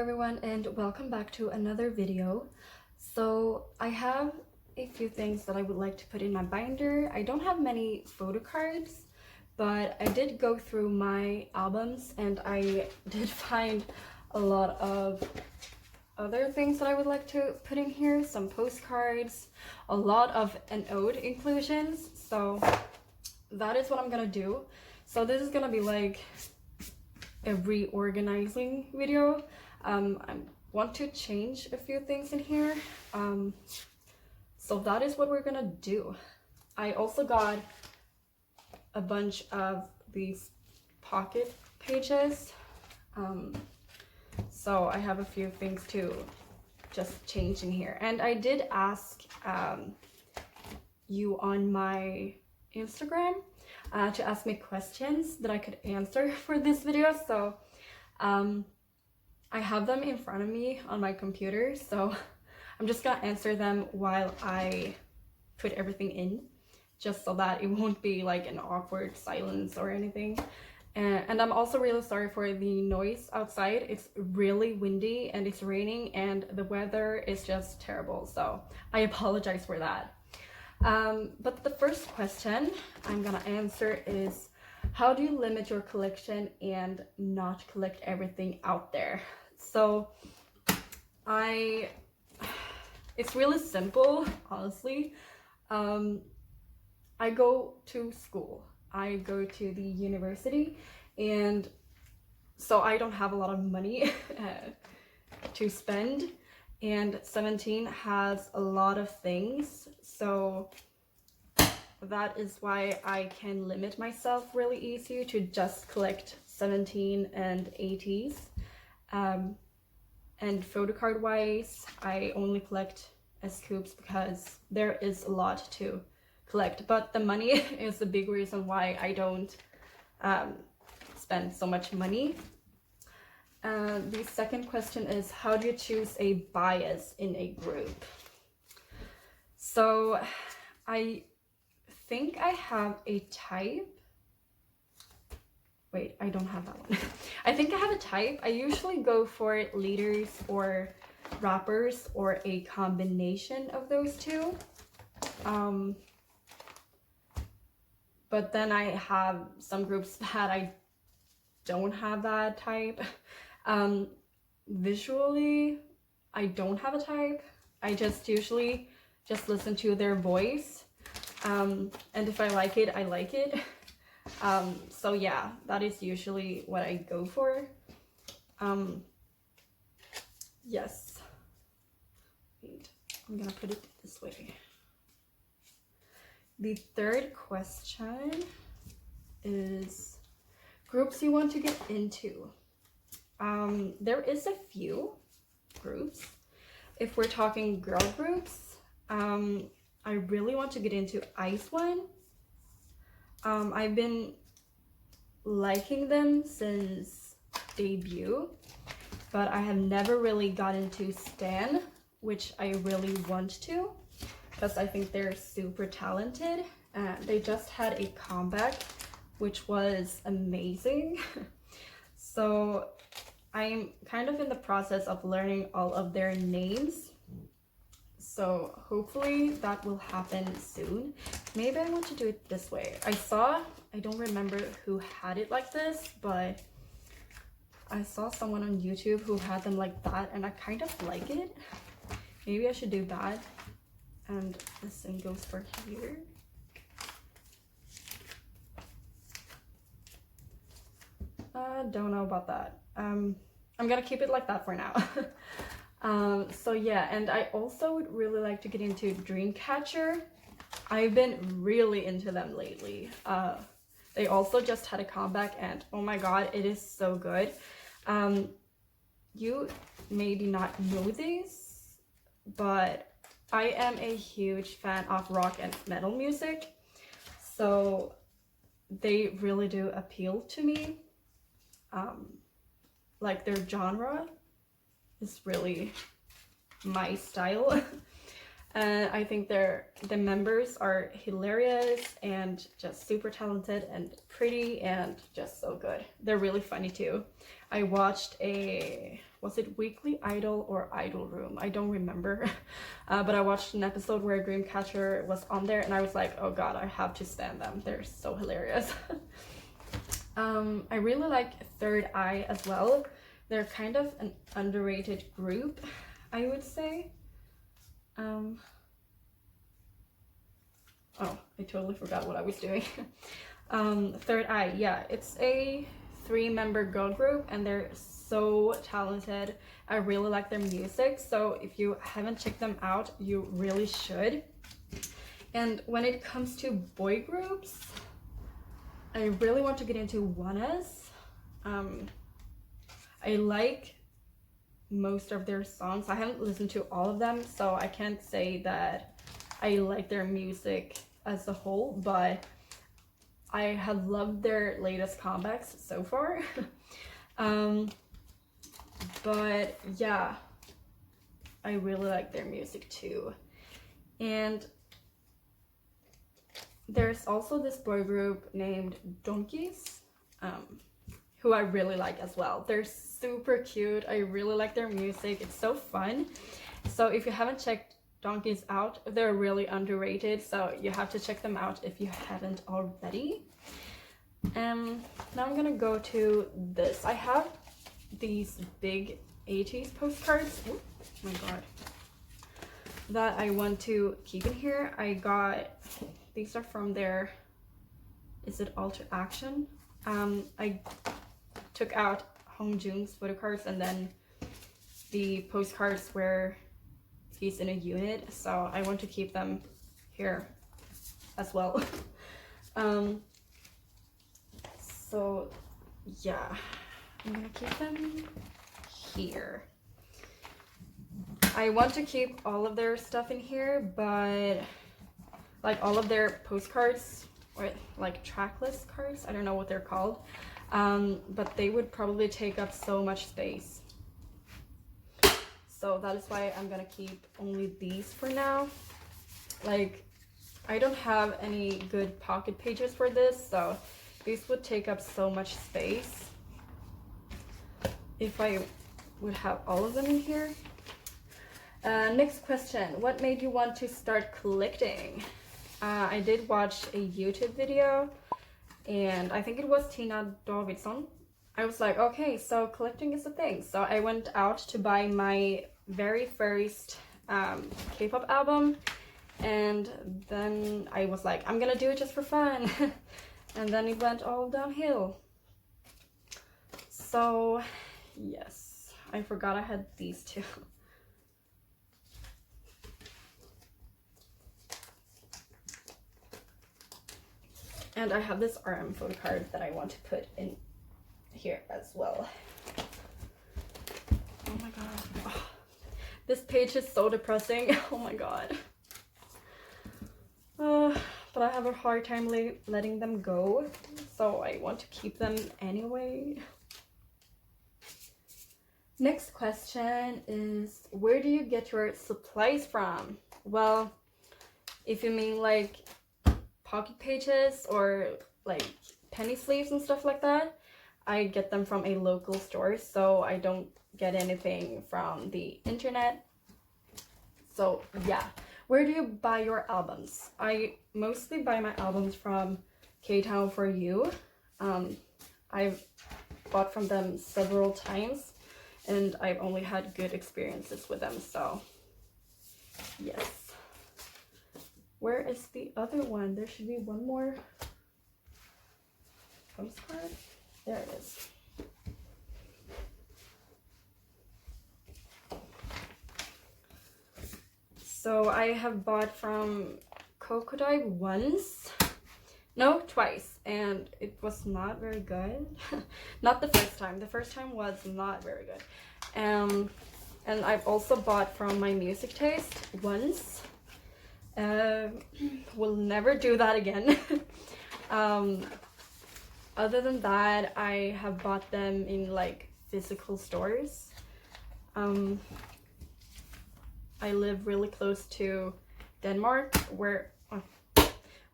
everyone, and welcome back to another video. So I have a few things that I would like to put in my binder. I don't have many photo cards, but I did go through my albums and I did find a lot of other things that I would like to put in here. Some postcards, a lot of an ode inclusions. So that is what I'm gonna do. So this is gonna be like a reorganizing video. I want to change a few things in here. So that is what we're gonna do. I also got a bunch of these pocket pages. So I have a few things to just change in here. And I did ask you on my Instagram to ask me questions that I could answer for this video. So I have them in front of me on my computer, so I'm just gonna answer them while I put everything in, just so that it won't be like an awkward silence or anything. And I'm also really sorry for the noise outside. It's really windy and it's raining and the weather is just terrible, so I apologize for that. But the first question I'm gonna answer is, how do you limit your collection and not collect everything out there? So it's really simple, honestly. I go to school, I go to the university, and so I don't have a lot of money to spend. And 17 has a lot of things, so that is why I can limit myself really easy to just collect 17 and 80s. And photo card wise, I only collect scoops because there is a lot to collect, but the money is the big reason why I don't spend so much money. The second question is, how do you choose a bias in a group? So I think I have a type. Wait, I don't have that one. I think I have a type. I usually go for leaders or rappers or a combination of those two. But then I have some groups that I don't have that type. Visually, I don't have a type. I just usually just listen to their voice. And if I like it, I like it. So yeah, that is usually what I go for. Yes. Wait, I'm gonna put it this way. The third question is groups you want to get into. There is a few groups. If we're talking girl groups, I really want to get into Ice One. I've been liking them since debut, but I have never really gotten to Stan, which I really want to, because I think they're super talented. They just had a comeback, which was amazing. So I'm kind of in the process of learning all of their names. So hopefully that will happen soon. Maybe I want to do it this way. I don't remember who had it like this, but I saw someone on YouTube who had them like that and I kind of like it. Maybe I should do that. And the same goes for here. I don't know about that. I'm gonna keep it like that for now. So yeah, and I also would really like to get into Dreamcatcher. I've been really into them lately. They also just had a comeback and oh my god, it is so good. You maybe not know this, but I am a huge fan of rock and metal music, so they really do appeal to me. Like their genre is really my style. And I think the members are hilarious and just super talented and pretty and just so good. They're really funny too. I watched a was it Weekly Idol or Idol Room? I don't remember. But I watched an episode where Dreamcatcher was on there, and I was like, oh god, I have to stand them. They're so hilarious. I really like Third Eye as well. They're kind of an underrated group, I would say. Oh, I totally forgot what I was doing. Third Eye, yeah, it's a 3-member girl group, and they're so talented. I really like their music, so if you haven't checked them out, you really should. And when it comes to boy groups, I really want to get into ONEUS. I like most of their songs. I haven't listened to all of them, so I can't say that I like their music as a whole, but I have loved their latest comebacks so far. But yeah, I really like their music too. And there's also this boy group named Donkeys, who I really like as well. They're super cute. I really like their music. It's so fun. So if you haven't checked Donkeys out, they're really underrated, so you have to check them out if you haven't already. Now I'm gonna go to this. I have these big 80s postcards. Oh my god, that I want to keep in here. I got these are from their, is it Alter Action? I took out Hong Joon's photocards and then the postcards where he's in a unit, so I want to keep them here as well. So yeah, I'm gonna keep them here. I want to keep all of their stuff in here, but like all of their postcards, or like tracklist cards, I don't know what they're called, but they would probably take up so much space. So that is why I'm gonna keep only these for now. Like, I don't have any good pocket pages for this, so these would take up so much space if I would have all of them in here. Next question, what made you want to start collecting? I did watch a YouTube video, and I think it was Tina Davidsson. I was like, okay, so collecting is a thing. So I went out to buy my very first K-pop album, and then I was like, I'm gonna do it just for fun. And then it went all downhill. So yes, I forgot I had these two. And I have this RM photo card that I want to put in here as well. Oh my god. Oh, this page is so depressing. Oh my god. But I have a hard time letting them go, so I want to keep them anyway. Next question is, where do you get your supplies from? Well, if you mean like pocket pages or like penny sleeves and stuff like that, I get them from a local store, so I don't get anything from the internet. So yeah. Where do you buy your albums? I mostly buy my albums from K-Town For You. I've bought from them several times, and I've only had good experiences with them, so yes. Where is the other one? There should be one more postcard. There it is. So I have bought from Crocodile once, no, twice, and it was not very good. Not the first time. The first time was not very good. And I've also bought from My Music Taste once. Will never do that again. Other than that, I have bought them in like physical stores. I live really close to Denmark, where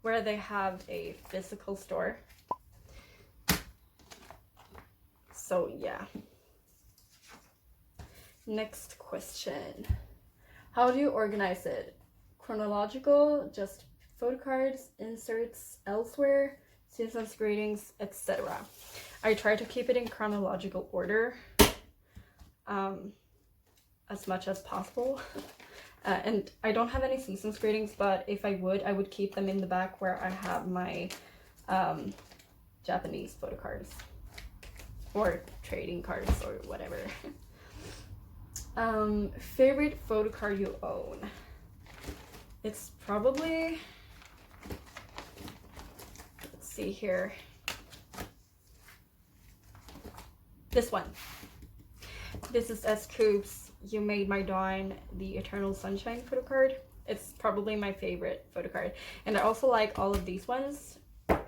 they have a physical store. So yeah. Next question. How do you organize it? Chronological, just photo cards, inserts elsewhere, seasons, greetings, etc. I try to keep it in chronological order as much as possible. And I don't have any seasons greetings, but if I would keep them in the back where I have my Japanese photo cards or trading cards or whatever. Favorite photo card you own? It's probably, let's see here, this one. This is S.Coups You Made My Dawn, the Eternal Sunshine photo card. It's probably my favorite photo card. And I also like all of these ones.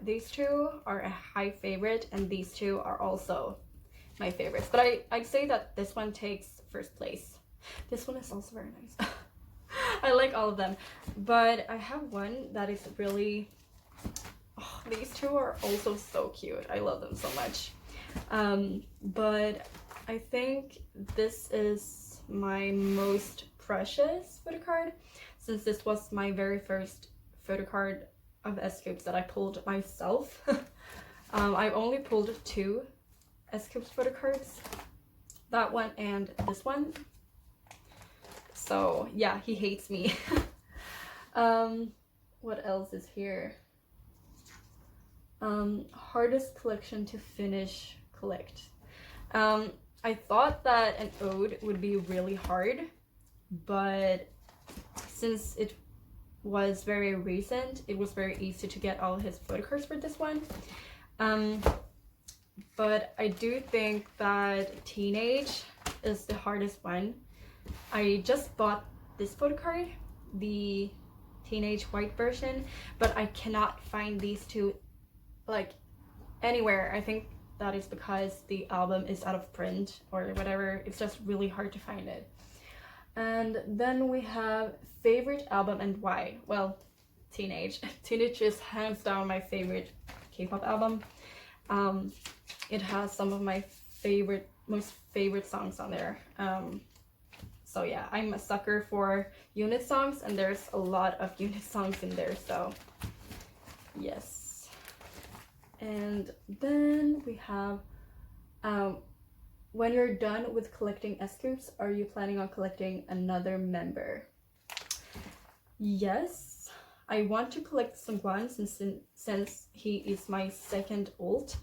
These two are a high favorite, and these two are also my favorites. But I'd say that this one takes first place. This one is also very nice. I like all of them. But I have one that is really... Oh, these two are also so cute. I love them so much. But I think this is my most precious photo card, since this was my very first photo card of S.Coups that I pulled myself. I've only pulled 2 S.Coups photo cards, that one and this one. So yeah, he hates me. What else is here? Hardest collection to finish collect. I thought that an ode would be really hard, but since it was very recent, it was very easy to get all his photo cards for this one. But I do think that Teenage is the hardest one. I just bought this photo card, the Teenage white version, but I cannot find these two like anywhere. I think that is because the album is out of print or whatever. It's just really hard to find it. And then we have favorite album and why. Well, Teenage. Teenage is hands down my favorite K-pop album. It has some of my most favorite songs on there. So yeah, I'm a sucker for unit songs, and there's a lot of unit songs in there, so yes. And then we have, when you're done with collecting S.Coups, are you planning on collecting another member? Yes, I want to collect Seungkwan since he is my second ult,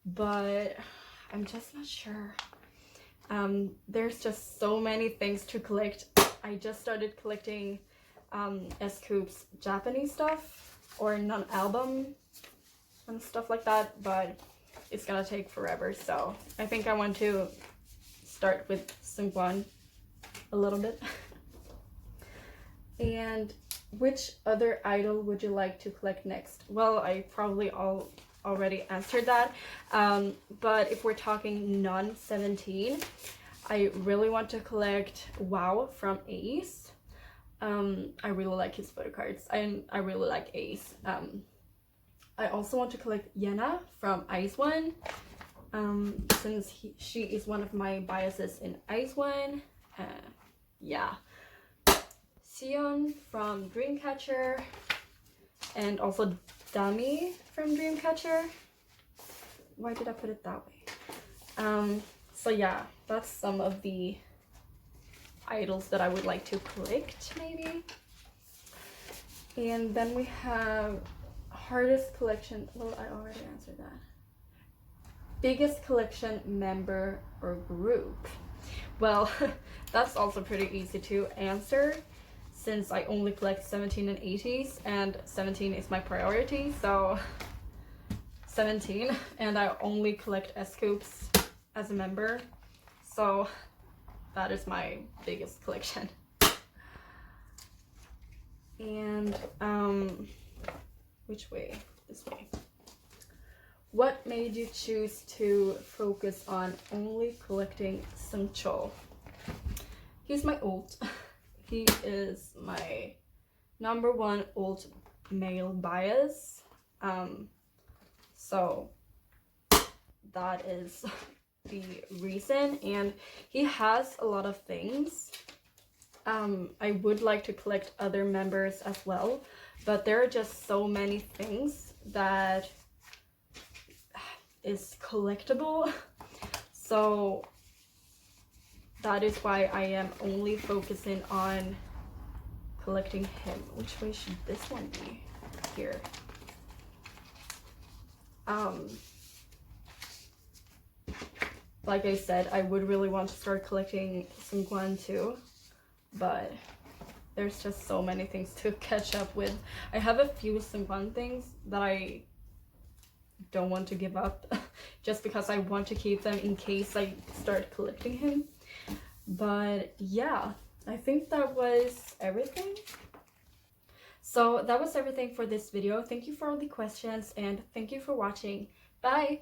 but I'm just not sure. There's just so many things to collect. I just started collecting S.Coups Japanese stuff or non-album and stuff like that, but it's gonna take forever, so I think I want to start with Seungkwan a little bit. And which other idol would you like to collect next? Well, I probably already answered that, but if we're talking non-17, I really want to collect Wow from Ace. I really like his photo cards. I really like Ace. I also want to collect Yena from Ice One, since she is one of my biases in Ice One. Yeah. Sion from Dreamcatcher, and also Dummy from Dreamcatcher. Why did I put it that way? So yeah, that's some of the idols that I would like to collect, maybe. And then we have hardest collection. Well, I already answered that. Biggest collection member or group. Well, that's also pretty easy to answer, since I only collect 17 and 80s, and 17 is my priority, so 17, and I only collect S.Coups as a member, so that is my biggest collection. And which way? This way. What made you choose to focus on only collecting Seungchul? He's my ult. He is my #1 ult male bias. So that is the reason, and he has a lot of things. I would like to collect other members as well, but there are just so many things that is collectible. So that is why I am only focusing on collecting him. Which way should this one be? Here. Like I said, I would really want to start collecting Seungkwan too, but there's just so many things to catch up with. I have a few Seungkwan things that I don't want to give up just because I want to keep them in case I start collecting him. But yeah, I think that was everything. So that was everything for this video. Thank you for all the questions and thank you for watching. Bye!